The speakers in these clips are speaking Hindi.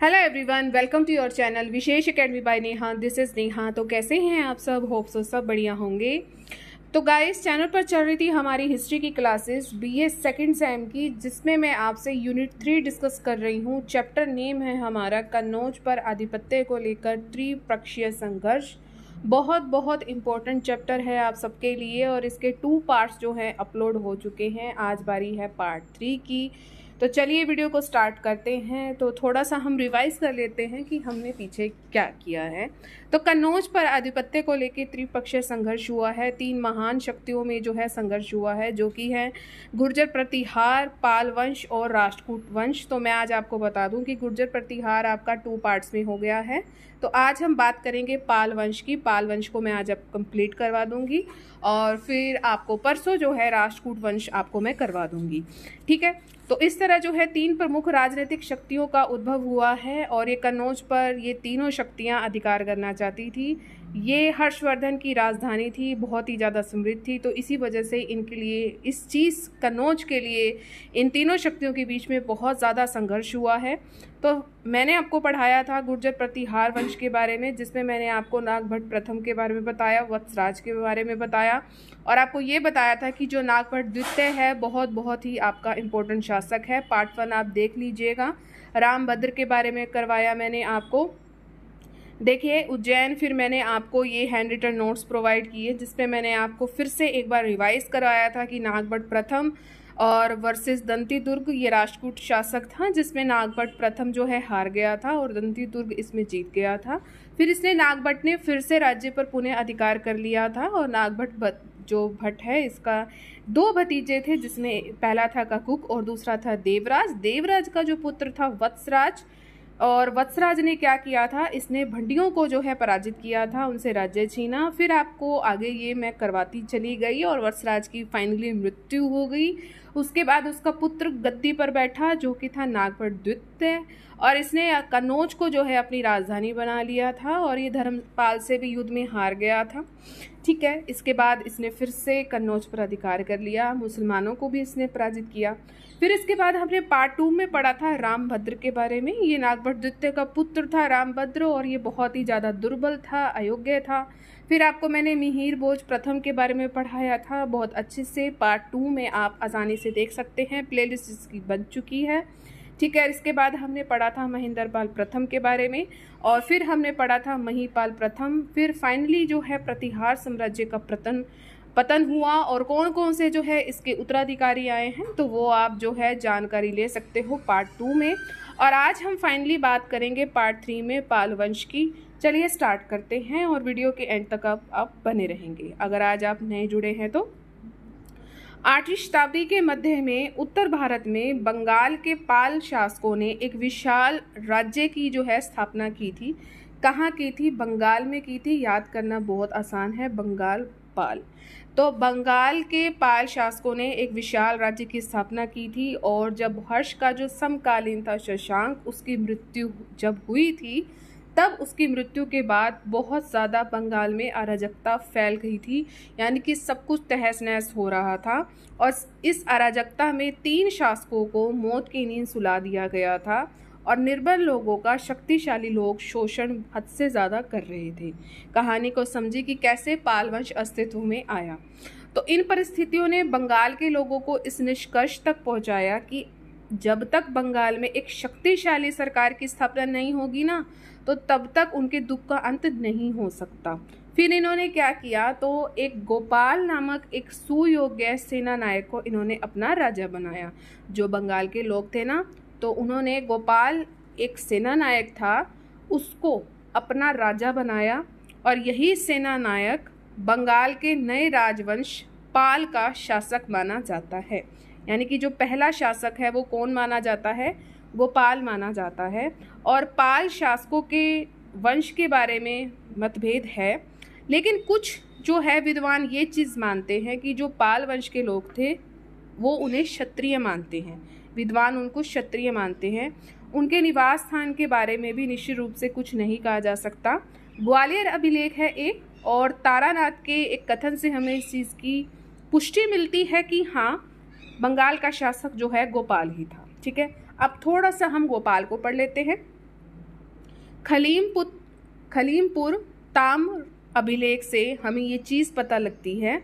Hello everyone, welcome to your channel Vishesh academy by Neha. This is Neha. तो कैसे हैं आप सब? होप सो सब बढ़िया होंगे। तो गाइस, चैनल पर चल रही थी हमारी हिस्ट्री की क्लासेस बीए सेकंड सेम की, जिसमें मैं आपसे यूनिट 3 डिस्कस कर रही हूँ। चैप्टर नेम है हमारा कन्नौज पर आधिपत्य को लेकर त्रिपक्षीय संघर्ष। बहुत बहुत इम्पोर्टेंट चैप्टर है आप सबके लिए और इसके 2 पार्ट्स जो हैं अपलोड हो चुके हैं। आज बारी है पार्ट 3 की। तो चलिए वीडियो को स्टार्ट करते हैं। तो थोड़ा सा हम रिवाइज कर लेते हैं कि हमने पीछे क्या किया है। तो कन्नौज पर आधिपत्य को लेकर त्रिपक्षीय संघर्ष हुआ है। 3 महान शक्तियों में जो है संघर्ष हुआ है, जो कि है गुर्जर प्रतिहार, पाल वंश और राष्ट्रकूट वंश। तो मैं आज आपको बता दूं कि गुर्जर प्रतिहार आपका 2 पार्ट्स में हो गया है। तो आज हम बात करेंगे पाल वंश की। पाल वंश को मैं आज अब कंप्लीट करवा दूंगी और फिर आपको परसों जो है राष्ट्रकूट वंश आपको मैं करवा दूंगी। ठीक है। तो इस तरह जो है 3 प्रमुख राजनीतिक शक्तियों का उद्भव हुआ है और ये कन्नौज पर ये तीनों शक्तियां अधिकार करना चाहती थी। ये हर्षवर्धन की राजधानी थी, बहुत ही ज़्यादा समृद्ध थी। तो इसी वजह से इनके लिए इस चीज़ कन्नौज के लिए इन तीनों शक्तियों के बीच में बहुत ज़्यादा संघर्ष हुआ है। तो मैंने आपको पढ़ाया था गुर्जर प्रतिहार वंश के बारे में, जिसमें मैंने आपको नागभट्ट प्रथम के बारे में बताया, वत्सराज के बारे में बताया और आपको ये बताया था कि जो नागभट्ट द्वितीय है बहुत ही आपका इम्पोर्टेंट शासक है। पार्ट 1 आप देख लीजिएगा। रामभद्र के बारे में करवाया मैंने आपको। देखिए उज्जैन, फिर मैंने आपको ये हैंड रिटन नोट्स प्रोवाइड किए जिसपे मैंने आपको फिर से एक बार रिवाइज करवाया था कि नागभट्ट प्रथम और वर्सेस दंती दुर्ग ये राष्ट्रकूट शासक था, जिसमें नागभट्ट प्रथम जो है हार गया था और दंती दुर्ग इसमें जीत गया था। फिर इसने नागभट्ट ने फिर से राज्य पर पुनः अधिकार कर लिया था और नागभट्ट जो भट्ट है इसका 2 भतीजे थे, जिसमें पहला था ककुक और दूसरा था देवराज। देवराज का जो पुत्र था वत्सराज, और वत्सराज ने क्या किया था, इसने भंडियों को जो है पराजित किया था, उनसे राज्य छीना। फिर आपको आगे ये मैं करवाती चली गई और वत्सराज की फाइनली मृत्यु हो गई। उसके बाद उसका पुत्र गद्दी पर बैठा जो कि था नागभट्ट द्वितीय, और इसने कन्नौज को जो है अपनी राजधानी बना लिया था और ये धर्मपाल से भी युद्ध में हार गया था। ठीक है। इसके बाद इसने फिर से कन्नौज पर अधिकार कर लिया, मुसलमानों को भी इसने पराजित किया। फिर इसके बाद हमने पार्ट 2 में पढ़ा था रामभद्र के बारे में। ये नागभट्ट द्वितीय का पुत्र था रामभद्र और ये बहुत ही ज़्यादा दुर्बल था, अयोग्य था। फिर आपको मैंने मिहिर भोज प्रथम के बारे में पढ़ाया था बहुत अच्छे से। पार्ट 2 में आप आसानी से देख सकते हैं, प्लेलिस्ट इसकी बन चुकी है। ठीक है। इसके बाद हमने पढ़ा था महेंद्रपाल प्रथम के बारे में और फिर हमने पढ़ा था महिपाल प्रथम। फिर फाइनली जो है प्रतिहार साम्राज्य का पतन हुआ और कौन कौन से जो है इसके उत्तराधिकारी आए हैं, तो वो आप जो है जानकारी ले सकते हो पार्ट 2 में। और आज हम फाइनली बात करेंगे पार्ट 3 में पाल वंश की। चलिए स्टार्ट करते हैं और वीडियो के एंड तक आप बने रहेंगे अगर आज आप नए जुड़े हैं तो। 8वीं शताब्दी के मध्य में उत्तर भारत में बंगाल के पाल शासकों ने एक विशाल राज्य की जो है स्थापना की थी। कहाँ की थी? बंगाल में की थी। याद करना बहुत आसान है, बंगाल पाल। तो बंगाल के पाल शासकों ने एक विशाल राज्य की स्थापना की थी और जब हर्ष का जो समकालीन था शशांक, उसकी मृत्यु जब हुई थी, तब उसकी मृत्यु के बाद बहुत ज़्यादा बंगाल में अराजकता फैल गई थी, यानी कि सब कुछ तहस नहस हो रहा था। और इस अराजकता में 3 शासकों को मौत की नींद सुला दिया गया था और निर्बल लोगों का शक्तिशाली लोग शोषण हद से ज़्यादा कर रहे थे। कहानी को समझिए कि कैसे पाल वंश अस्तित्व में आया। तो इन परिस्थितियों ने बंगाल के लोगों को इस निष्कर्ष तक पहुंचाया कि जब तक बंगाल में एक शक्तिशाली सरकार की स्थापना नहीं होगी ना, तो तब तक उनके दुख का अंत नहीं हो सकता। फिर इन्होंने क्या किया, तो एक गोपाल नामक एक सुयोग्य सेना नायक को इन्होंने अपना राजा बनाया। जो बंगाल के लोग थे ना, तो उन्होंने गोपाल एक सेना नायक था, उसको अपना राजा बनाया और यही सेना नायक बंगाल के नए राजवंश पाल का शासक माना जाता है। यानी कि जो पहला शासक है वो कौन माना जाता है? गोपाल माना जाता है। और पाल शासकों के वंश के बारे में मतभेद है, लेकिन कुछ जो है विद्वान ये चीज़ मानते हैं कि जो पाल वंश के लोग थे वो उन्हें क्षत्रिय मानते हैं। विद्वान उनको क्षत्रिय मानते हैं। उनके निवास स्थान के बारे में भी निश्चित रूप से कुछ नहीं कहा जा सकता। ग्वालियर अभिलेख है एक, और तारानाथ के एक कथन से हमें इस चीज़ की पुष्टि मिलती है कि हाँ, बंगाल का शासक जो है गोपाल ही था। ठीक है। अब थोड़ा सा हम गोपाल को पढ़ लेते हैं। खलीमपुर ताम्र अभिलेख से हमें ये चीज़ पता लगती है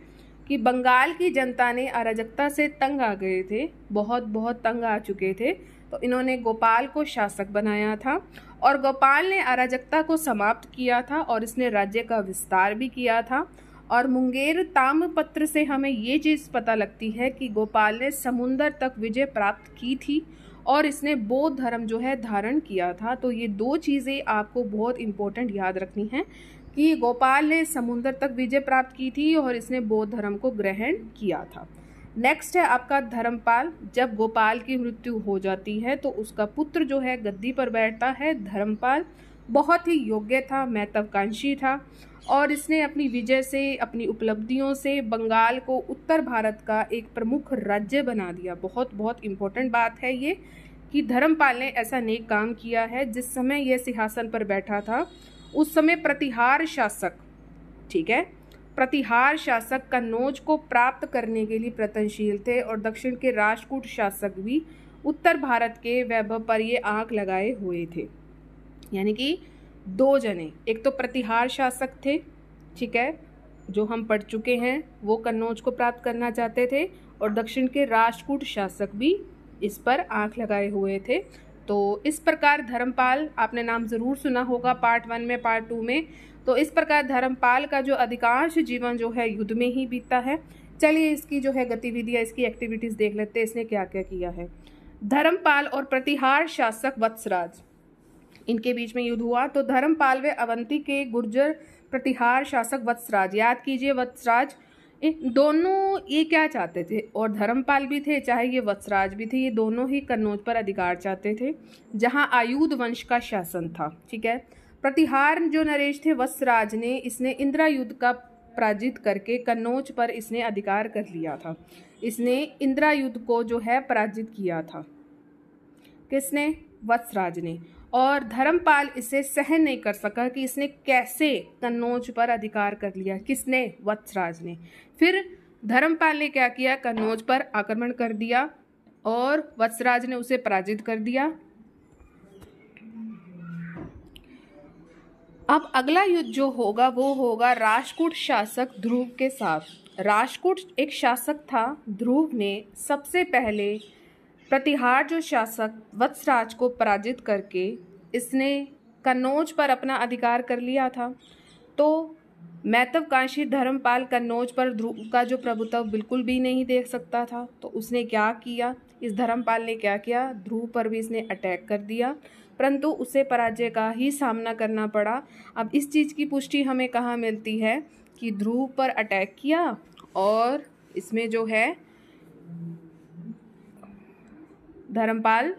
कि बंगाल की जनता ने अराजकता से तंग आ गए थे, बहुत बहुत तंग आ चुके थे। तो इन्होंने गोपाल को शासक बनाया था और गोपाल ने अराजकता को समाप्त किया था और इसने राज्य का विस्तार भी किया था। और मुंगेर ताम्रपत्र से हमें ये चीज़ पता लगती है कि गोपाल ने समुंदर तक विजय प्राप्त की थी और इसने बौद्ध धर्म जो है धारण किया था। तो ये दो चीज़ें आपको बहुत इम्पोर्टेंट याद रखनी है कि गोपाल ने समुंदर तक विजय प्राप्त की थी और इसने बौद्ध धर्म को ग्रहण किया था। नेक्स्ट है आपका धर्मपाल। जब गोपाल की मृत्यु हो जाती है तो उसका पुत्र जो है गद्दी पर बैठता है। धर्मपाल बहुत ही योग्य था, महत्वाकांक्षी था और इसने अपनी विजय से, अपनी उपलब्धियों से बंगाल को उत्तर भारत का एक प्रमुख राज्य बना दिया। बहुत बहुत इम्पोर्टेंट बात है ये कि धर्मपाल ने ऐसा नेक काम किया है। जिस समय यह सिंहासन पर बैठा था उस समय प्रतिहार शासक, ठीक है, प्रतिहार शासक कन्नौज को प्राप्त करने के लिए प्रयत्नशील थे और दक्षिण के राष्ट्रकूट शासक भी उत्तर भारत के वैभव पर ये आंख लगाए हुए थे। यानी कि दो जने, एक तो प्रतिहार शासक थे, ठीक है, जो हम पढ़ चुके हैं, वो कन्नौज को प्राप्त करना चाहते थे और दक्षिण के राष्ट्रकूट शासक भी इस पर आंख लगाए हुए थे। तो इस प्रकार धर्मपाल, आपने नाम ज़रूर सुना होगा पार्ट 1 में, पार्ट 2 में। तो इस प्रकार धर्मपाल का जो अधिकांश जीवन जो है युद्ध में ही बीतता है। चलिए इसकी जो है गतिविधियाँ, इसकी एक्टिविटीज़ देख लेते हैं, इसने क्या क्या किया है। धर्मपाल और प्रतिहार शासक वत्सराज, इनके बीच में युद्ध हुआ। तो धर्मपाल व अवंती के गुर्जर प्रतिहार शासक वत्सराज, याद कीजिए वत्सराज, दोनों ये क्या चाहते थे, और धर्मपाल भी थे चाहे ये वत्सराज भी थे, ये दोनों ही कन्नौज पर अधिकार चाहते थे जहां आयुध वंश का शासन था, ठीक है। प्रतिहार जो नरेश थे वत्सराज ने, इसने इंदिरा युद्ध का पराजित करके कन्नौज पर इसने अधिकार कर लिया था। इसने इंदिरा युद्ध को जो है पराजित किया था, किसने, वत्सराज ने। और धर्मपाल इसे सहन नहीं कर सका कि इसने कैसे कन्नौज पर अधिकार कर लिया, किसने, वत्सराज ने। फिर धर्मपाल ने क्या किया, कन्नौज पर आक्रमण कर दिया और वत्सराज ने उसे पराजित कर दिया। अब अगला युद्ध जो होगा वो होगा राष्ट्रकूट शासक ध्रुव के साथ। राष्ट्रकूट एक शासक था, ध्रुव ने सबसे पहले प्रतिहार जो शासक वत्सराज को पराजित करके इसने कन्नौज पर अपना अधिकार कर लिया था। तो महत्वाकांक्षी धर्मपाल कन्नौज पर ध्रुव का जो प्रभुत्व बिल्कुल भी नहीं देख सकता था। तो उसने क्या किया, इस धर्मपाल ने क्या किया, ध्रुव पर भी इसने अटैक कर दिया, परंतु उसे पराजय का ही सामना करना पड़ा। अब इस चीज़ की पुष्टि हमें कहाँ मिलती है कि ध्रुव पर अटैक किया और इसमें जो है धर्मपाल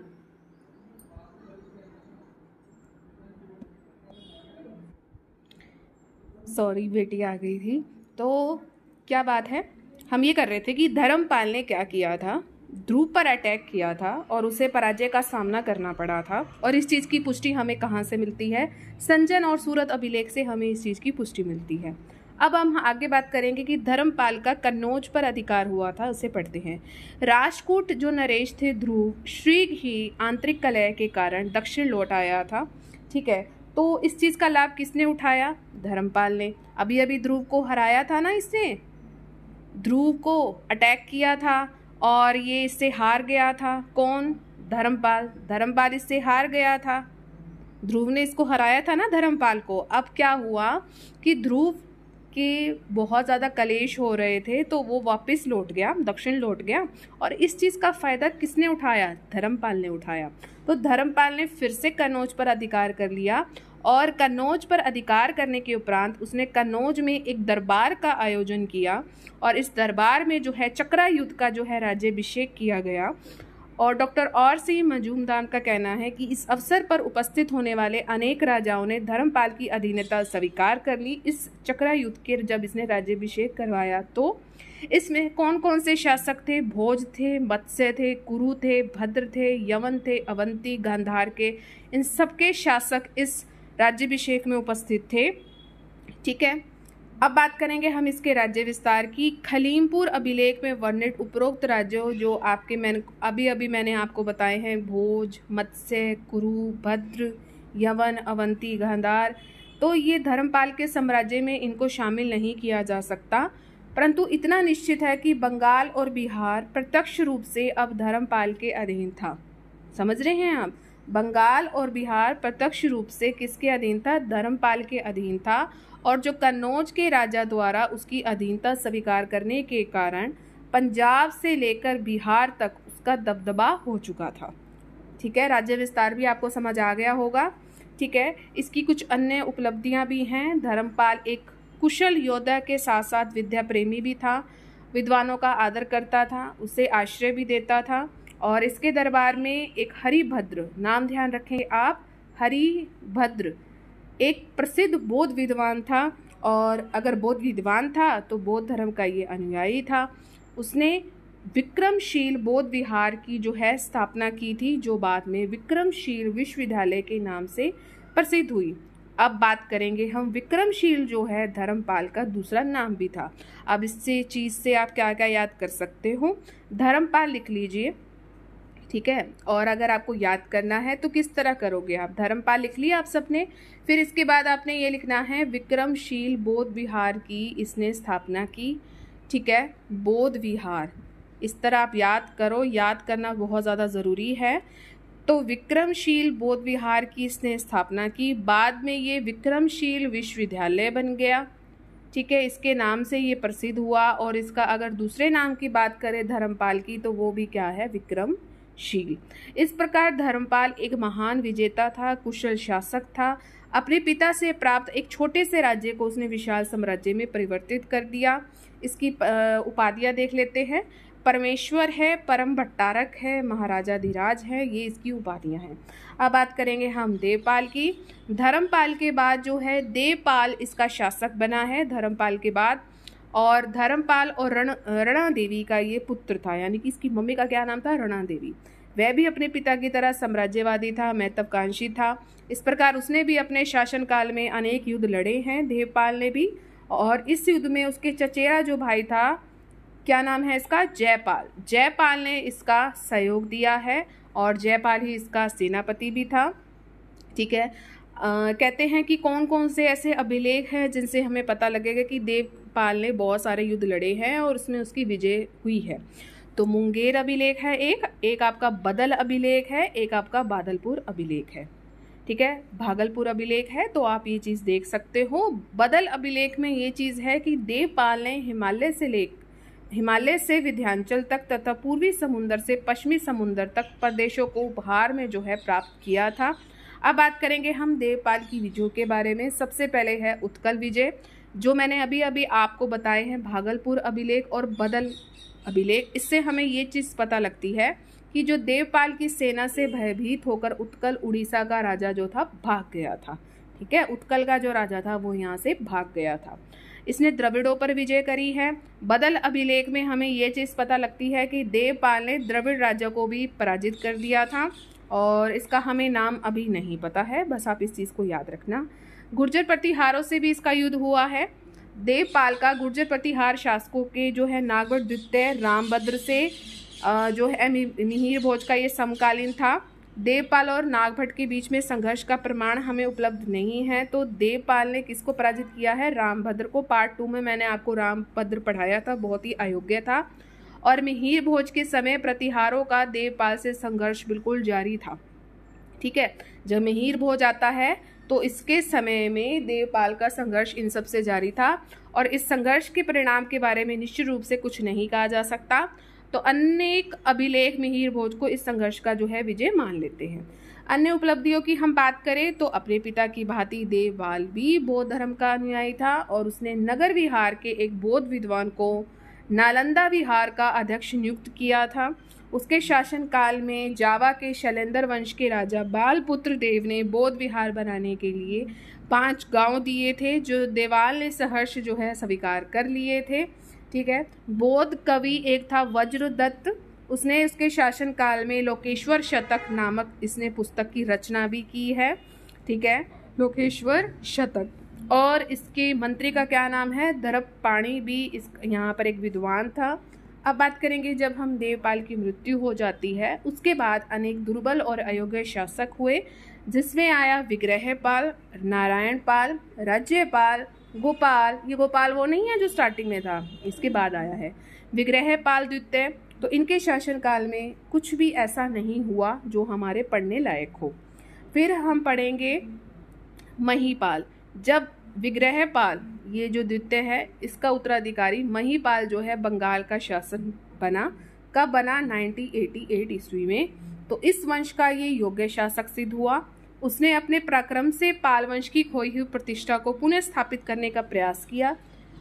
बेटी आ गई थी। तो क्या बात है, हम ये कर रहे थे कि धर्मपाल ने क्या किया था, ध्रुव पर अटैक किया था और उसे पराजय का सामना करना पड़ा था। और इस चीज़ की पुष्टि हमें कहाँ से मिलती है, संजन और सूरत अभिलेख से हमें इस चीज़ की पुष्टि मिलती है। अब हम आगे बात करेंगे कि धर्मपाल का कन्नौज पर अधिकार हुआ था, उसे पढ़ते हैं। राष्ट्रकूट जो नरेश थे ध्रुव शीघ्र ही आंतरिक कलह के कारण दक्षिण लौट आया था, ठीक है। तो इस चीज़ का लाभ किसने उठाया, धर्मपाल ने। अभी अभी ध्रुव को हराया था ना, इसने ध्रुव को अटैक किया था और ये इससे हार गया था। कौन, धर्मपाल। धर्मपाल इससे हार गया था, ध्रुव ने इसको हराया था ना धर्मपाल को। अब क्या हुआ कि ध्रुव के बहुत ज़्यादा कलेश हो रहे थे तो वो वापस लौट गया, दक्षिण लौट गया। और इस चीज़ का फ़ायदा किसने उठाया, धर्मपाल ने उठाया। तो धर्मपाल ने फिर से कन्नौज पर अधिकार कर लिया और कन्नौज पर अधिकार करने के उपरांत उसने कन्नौज में एक दरबार का आयोजन किया और इस दरबार में जो है चक्रा युद्ध का जो है राज्याभिषेक किया गया। और डॉक्टर R.C. मजूमदार का कहना है कि इस अवसर पर उपस्थित होने वाले अनेक राजाओं ने धर्मपाल की अधीनता स्वीकार कर ली। इस चक्रा युद्ध के जब इसने राज्याभिषेक करवाया तो इसमें कौन कौन से शासक थे, भोज थे, मत्स्य थे, कुरु थे, भद्र थे, यवन थे, अवंती, गांधार के, इन सबके शासक इस राज्याभिषेक में उपस्थित थे, ठीक है। अब बात करेंगे हम इसके राज्य विस्तार की। खलीमपुर अभिलेख में वर्णित उपरोक्त राज्यों जो आपके मैंने अभी आपको बताए हैं, भोज, मत्स्य, कुरु, भद्र, यवन, अवंती, गांधार, तो ये धर्मपाल के साम्राज्य में इनको शामिल नहीं किया जा सकता। परंतु इतना निश्चित है कि बंगाल और बिहार प्रत्यक्ष रूप से अब धर्मपाल के अधीन था। समझ रहे हैं आप? बंगाल और बिहार प्रत्यक्ष रूप से किसके अधीन था? धर्मपाल के अधीन था। और जो कन्नौज के राजा द्वारा उसकी अधीनता स्वीकार करने के कारण पंजाब से लेकर बिहार तक उसका दबदबा हो चुका था। ठीक है, राज्य विस्तार भी आपको समझ आ गया होगा। ठीक है, इसकी कुछ अन्य उपलब्धियां भी हैं। धर्मपाल एक कुशल योद्धा के साथ साथ विद्या प्रेमी भी था, विद्वानों का आदर करता था, उसे आश्रय भी देता था। और इसके दरबार में एक हरिभद्र, नाम ध्यान रखें आप, हरिभद्र एक प्रसिद्ध बौद्ध विद्वान था। और अगर बौद्ध विद्वान था तो बौद्ध धर्म का ये अनुयायी था। उसने विक्रमशील बौद्ध विहार की जो है स्थापना की थी, जो बाद में विक्रमशील विश्वविद्यालय के नाम से प्रसिद्ध हुई। अब बात करेंगे हम विक्रमशील जो है धर्मपाल का दूसरा नाम भी था। अब इससे चीज़ से आप क्या क्या याद कर सकते हो? धर्मपाल लिख लीजिए। ठीक है, और अगर आपको याद करना है तो किस तरह करोगे आप? धर्मपाल लिख लिया आप सबने। फिर इसके बाद आपने ये लिखना है विक्रमशील बौद्ध विहार की इसने स्थापना की। ठीक है, बौद्ध विहार, इस तरह आप याद करो, याद करना बहुत ज़्यादा ज़रूरी है। तो विक्रमशील बौद्ध विहार की इसने स्थापना की। बाद में ये विक्रमशील विश्वविद्यालय बन गया। ठीक है, इसके नाम से ये प्रसिद्ध हुआ। और इसका अगर दूसरे नाम की बात करें धर्मपाल की, तो वो भी क्या है? विक्रमशील। इस प्रकार धर्मपाल एक महान विजेता था, कुशल शासक था। अपने पिता से प्राप्त एक छोटे से राज्य को उसने विशाल साम्राज्य में परिवर्तित कर दिया। इसकी उपाधियां देख लेते हैं। परमेश्वर है, परम भट्टारक है, महाराजा धीराज है, ये इसकी उपाधियां हैं। अब बात करेंगे हम देवपाल की। धर्मपाल के बाद जो है देवपाल इसका शासक बना है धर्मपाल के बाद। और धर्मपाल और रणा देवी का ये पुत्र था, यानी कि इसकी मम्मी का क्या नाम था? रणा देवी। वह भी अपने पिता की तरह साम्राज्यवादी था, महत्वाकांक्षी था। इस प्रकार उसने भी अपने शासनकाल में अनेक युद्ध लड़े हैं, देवपाल ने भी। और इस युद्ध में उसके चचेरा जो भाई था, क्या नाम है इसका? जयपाल। जयपाल ने इसका सहयोग दिया है और जयपाल ही इसका सेनापति भी था। ठीक है, कहते हैं कि कौन कौन से ऐसे अभिलेख हैं जिनसे हमें पता लगेगा कि देवपाल ने बहुत सारे युद्ध लड़े हैं और उसमें उसकी विजय हुई है। तो मुंगेर अभिलेख है एक आपका बदल अभिलेख है, एक आपका बादलपुर अभिलेख है। ठीक है, भागलपुर अभिलेख है, तो आप ये चीज़ देख सकते हो। बदल अभिलेख में ये चीज़ है कि देवपाल ने हिमालय से विंध्याचल तक तथा पूर्वी समुद्र से पश्चिमी समुद्र तक प्रदेशों को उपहार में जो है प्राप्त किया था। अब बात करेंगे हम देवपाल की विजयों के बारे में। सबसे पहले है उत्कल विजय, जो मैंने अभी अभी आपको बताए हैं, भागलपुर अभिलेख और बदल अभिलेख। इससे हमें ये चीज़ पता लगती है कि जो देवपाल की सेना से भयभीत होकर उत्कल उड़ीसा का राजा जो था भाग गया था। ठीक है, उत्कल का जो राजा था वो यहाँ से भाग गया था। इसने द्रविड़ों पर विजय करी है। बदल अभिलेख में हमें ये चीज़ पता लगती है कि देवपाल ने द्रविड़ राज्य को भी पराजित कर दिया था। और इसका हमें नाम अभी नहीं पता है, बस आप इस चीज़ को याद रखना। गुर्जर प्रतिहारों से भी इसका युद्ध हुआ है। देवपाल का गुर्जर प्रतिहार शासकों के जो है नागभट्ट द्वितीय, रामभद्र से जो है मिहिर भोज का ये समकालीन था। देवपाल और नागभट्ट के बीच में संघर्ष का प्रमाण हमें उपलब्ध नहीं है। तो देवपाल ने किसको पराजित किया है? रामभद्र को। पार्ट 2 में मैंने आपको रामभद्र पढ़ाया था, बहुत ही अयोग्य था। और मिहिर भोज के समय प्रतिहारों का देवपाल से संघर्ष बिल्कुल जारी था। ठीक है, जब मिहिर भोज आता है तो इसके समय में देवपाल का संघर्ष इन सब से जारी था। और इस संघर्ष के परिणाम के बारे में निश्चित रूप से कुछ नहीं कहा जा सकता। तो अनेक अभिलेख मिहिर भोज को इस संघर्ष का जो है विजय मान लेते हैं। अन्य उपलब्धियों की हम बात करें तो अपने पिता की भांति देवपाल भी बौद्ध धर्म का अनुयायी था और उसने नगर विहार के एक बौद्ध विद्वान को नालंदा विहार का अध्यक्ष नियुक्त किया था। उसके शासनकाल में जावा के शैलेंद्र वंश के राजा बालपुत्र देव ने बौद्ध विहार बनाने के लिए 5 गांव दिए थे, जो देवाल ने सहर्ष जो है स्वीकार कर लिए थे। ठीक है, बौद्ध कवि एक था वज्रदत्त, उसने उसके शासनकाल में लोकेश्वर शतक नामक इसने पुस्तक की रचना भी की है। ठीक है, लोकेश्वर शतक। और इसके मंत्री का क्या नाम है? धरपपाणी भी इस यहाँ पर एक विद्वान था। अब बात करेंगे जब हम देवपाल की मृत्यु हो जाती है, उसके बाद अनेक दुर्बल और अयोग्य शासक हुए। जिसमें आया विग्रहपाल, नारायणपाल, राज्यपाल, गोपाल। ये गोपाल वो नहीं है जो स्टार्टिंग में था, इसके बाद आया है विग्रहपाल द्वितीय। तो इनके शासनकाल में कुछ भी ऐसा नहीं हुआ जो हमारे पढ़ने लायक हो। फिर हम पढ़ेंगे महीपाल। जब विग्रहपाल ये जो द्वितीय है, इसका उत्तराधिकारी महीपाल जो है बंगाल का शासन बना। कब बना? 1988 ईस्वी में। तो इस वंश का ये योग्य शासक सिद्ध हुआ। उसने अपने पराक्रम से पाल वंश की खोई हुई प्रतिष्ठा को पुनः स्थापित करने का प्रयास किया।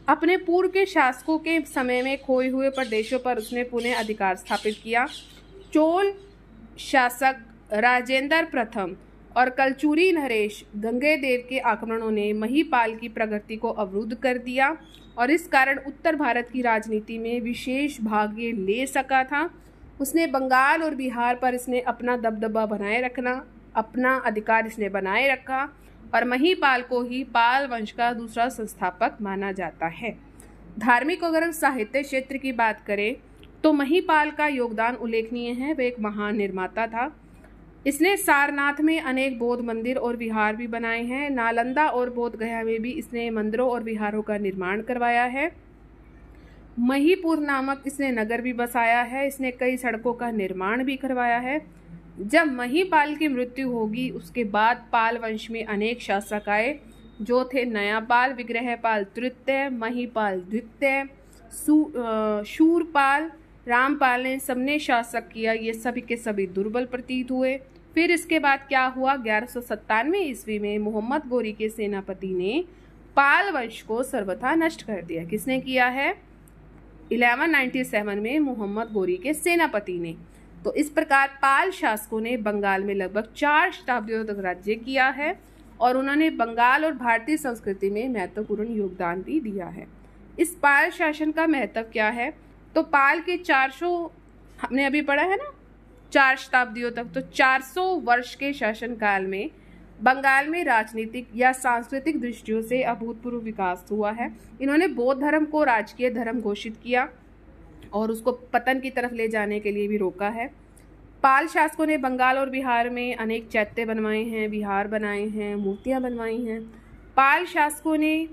अपने पूर्व के शासकों के समय में खोए हुए प्रदेशों पर उसने पुनः अधिकार स्थापित किया। चोल शासक राजेंद्र प्रथम और कलचुरी नरेश गंगेदेव के आक्रमणों ने महीपाल की प्रगति को अवरुद्ध कर दिया और इस कारण उत्तर भारत की राजनीति में विशेष भाग ये ले सका था। उसने बंगाल और बिहार पर इसने अपना दबदबा बनाए रखना, अपना अधिकार इसने बनाए रखा और महीपाल को ही पाल वंश का दूसरा संस्थापक माना जाता है। धार्मिक अगर साहित्य क्षेत्र की बात करें तो महीपाल का योगदान उल्लेखनीय है। वह एक महान निर्माता था। इसने सारनाथ में अनेक बौद्ध मंदिर और विहार भी बनाए हैं। नालंदा और बोध गया में भी इसने मंदिरों और विहारों का निर्माण करवाया है। महीपुर नामक इसने नगर भी बसाया है। इसने कई सड़कों का निर्माण भी करवाया है। जब महीपाल की मृत्यु होगी उसके बाद पाल वंश में अनेक शासक आए जो थे नयापाल, विग्रहपाल तृतीय, महीपाल द्वितीय, शूरपाल, रामपाल ने सबने शासक किया। ये सभी के सभी दुर्बल प्रतीत हुए। फिर इसके बाद क्या हुआ? 1197 ईस्वी में मोहम्मद गोरी के सेनापति ने पाल वंश को सर्वथा नष्ट कर दिया। किसने किया है? 1197 में मोहम्मद गोरी के सेनापति ने। तो इस प्रकार पाल शासकों ने बंगाल में लगभग 4 शताब्दियों तक राज्य किया है और उन्होंने बंगाल और भारतीय संस्कृति में महत्वपूर्ण योगदान भी दिया है। इस पाल शासन का महत्व क्या है? तो पाल के 400 हमने अभी पढ़ा है ना, 4 शताब्दियों तक। तो 400 वर्ष के शासनकाल में बंगाल में राजनीतिक या सांस्कृतिक दृष्टियों से अभूतपूर्व विकास हुआ है। इन्होंने बौद्ध धर्म को राजकीय धर्म घोषित किया और उसको पतन की तरफ ले जाने के लिए भी रोका है। पाल शासकों ने बंगाल और बिहार में अनेक चैत्य बनवाए हैं, विहार बनाए हैं, मूर्तियां बनवाई हैं। पाल शासकों ने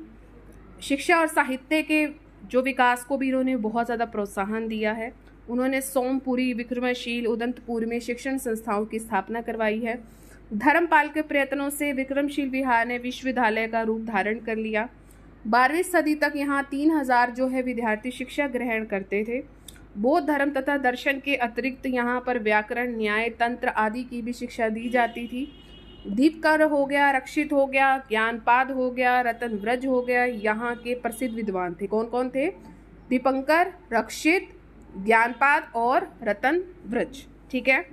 शिक्षा और साहित्य के जो विकास को भी इन्होंने बहुत ज़्यादा प्रोत्साहन दिया है। उन्होंने सोमपुरी, विक्रमशील, उदंतपुर में शिक्षण संस्थाओं की स्थापना करवाई है। धर्मपाल के प्रयत्नों से विक्रमशील विहार ने विश्वविद्यालय का रूप धारण कर लिया। 12वीं सदी तक यहाँ 3000 जो है विद्यार्थी शिक्षा ग्रहण करते थे। बौद्ध धर्म तथा दर्शन के अतिरिक्त यहाँ पर व्याकरण, न्याय, तंत्र आदि की भी शिक्षा दी जाती थी। दीपकर हो गया, रक्षित हो गया, ज्ञानपाद हो गया, रतन व्रज हो गया, यहाँ के प्रसिद्ध विद्वान थे। कौन कौन थे? दीपंकर, रक्षित, ज्ञानपाद और रतन व्रज। ठीक है।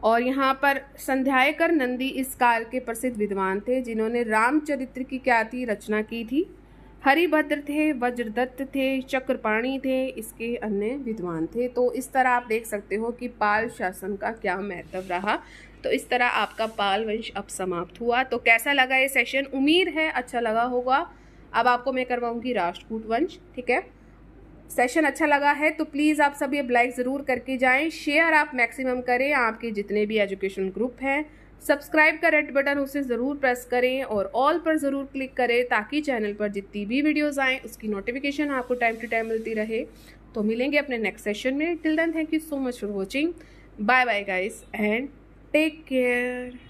और यहाँ पर संध्यायकर नंदी इस काल के प्रसिद्ध विद्वान थे जिन्होंने रामचरित्र की ख्याति रचना की थी। हरिभद्र थे, वज्रदत्त थे, चक्रपाणी थे, इसके अन्य विद्वान थे। तो इस तरह आप देख सकते हो कि पाल शासन का क्या महत्व रहा। तो इस तरह आपका पाल वंश अब समाप्त हुआ। तो कैसा लगा ये सेशन? उम्मीद है अच्छा लगा होगा। अब आपको मैं करवाऊंगी राष्ट्रकूट वंश। ठीक है। सेशन अच्छा लगा है तो प्लीज़ आप सब ये लाइक ज़रूर करके जाएं, शेयर आप मैक्सिमम करें आपके जितने भी एजुकेशन ग्रुप हैं। सब्सक्राइब का रेड बटन उसे ज़रूर प्रेस करें और ऑल पर ज़रूर क्लिक करें ताकि चैनल पर जितनी भी वीडियोस आएँ उसकी नोटिफिकेशन आपको टाइम टू टाइम मिलती रहे। तो मिलेंगे अपने नेक्स्ट सेशन में। Till then thank you so much for watching. Bye bye guys and take care.